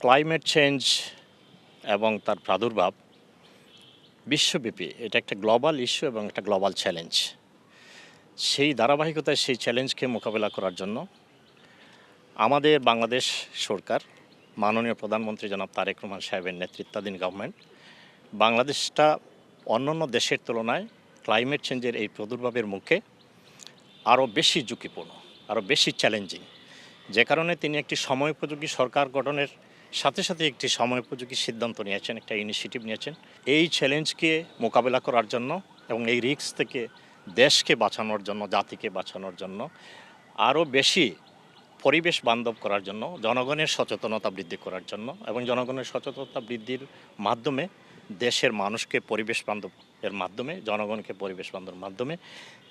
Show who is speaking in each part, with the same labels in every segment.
Speaker 1: Climate change এবং তার প্রাদুর্ভাব বিশ্বব্যাপী এটা একটা গ্লোবাল ইস্যু এবং একটা গ্লোবাল চ্যালেঞ্জ। সেই ধারাবাহিকতায় সেই চ্যালেঞ্জকে মোকাবেলা করার জন্য আমাদের বাংলাদেশ সরকার, মাননীয় প্রধানমন্ত্রী জনাব তারেক রহমান সাহেবের নেতৃত্বাধীন গভর্নমেন্ট বাংলাদেশটা অন্যান্য দেশের তুলনায় ক্লাইমেট চেঞ্জের এই প্রাদুর্ভাবের মুখে আরও বেশি ঝুঁকিপূর্ণ, আরও বেশি চ্যালেঞ্জিং, যে কারণে তিনি একটি সময়োপযোগী সরকার গঠনের সাথে সাথে একটি সময়োপযোগী সিদ্ধান্ত নিয়েছেন, একটা ইনিশিয়েটিভ নিয়েছেন এই চ্যালেঞ্জকে মোকাবেলা করার জন্য এবং এই রিস্ক থেকে দেশকে বাঁচানোর জন্য, জাতিকে বাঁচানোর জন্য, আরও বেশি পরিবেশ বান্ধব করার জন্য, জনগণের সচেতনতা বৃদ্ধি করার জন্য এবং জনগণের সচেতনতা বৃদ্ধির মাধ্যমে দেশের মানুষকে পরিবেশ বান্ধব এর মাধ্যমে, জনগণকে পরিবেশ বান্ধবের মাধ্যমে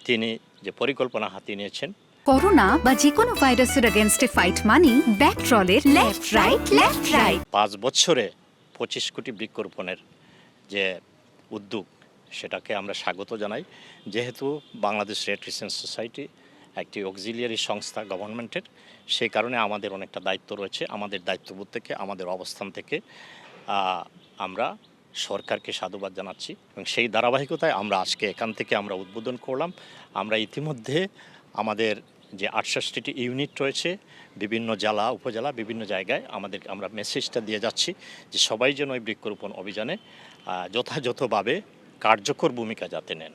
Speaker 1: তিনি যে পরিকল্পনা হাতিয়ে নিয়েছেন।
Speaker 2: করোনা বা যে কোনো ভাইরাসের এগেইনস্টে ফাইট মানি ব্যাকট্রলের লেফট রাইট
Speaker 1: 5 বছরে 25 কোটি বৃক্ষরোপণের যে উদ্যোগ, সেটাকে আমরা স্বাগত জানাই। যেহেতু বাংলাদেশ রেড ক্রিসেন্ট সোসাইটি একটি অক্সিলিয়ারি সংস্থা গভর্নমেন্টের, সেই কারণে আমাদের অনেকটা দায়িত্ব রয়েছে। আমাদের দায়িত্ববোধ থেকে, আমাদের অবস্থান থেকে আমরা সরকারকে সাধুবাদ জানাচ্ছি এবং সেই ধারাবাহিকতায় আমরা আজকে এখান থেকে আমরা উদ্বোধন করলাম। আমরা ইতিমধ্যে আমাদের যে 68টি ইউনিট রয়েছে বিভিন্ন জেলা, উপজেলা, বিভিন্ন জায়গায় আমরা মেসেজটা দিয়ে যাচ্ছি যে সবাই যেন ওই বৃক্ষরোপণ অভিযানে যথাযথভাবে কার্যকর ভূমিকা যাতে নেন।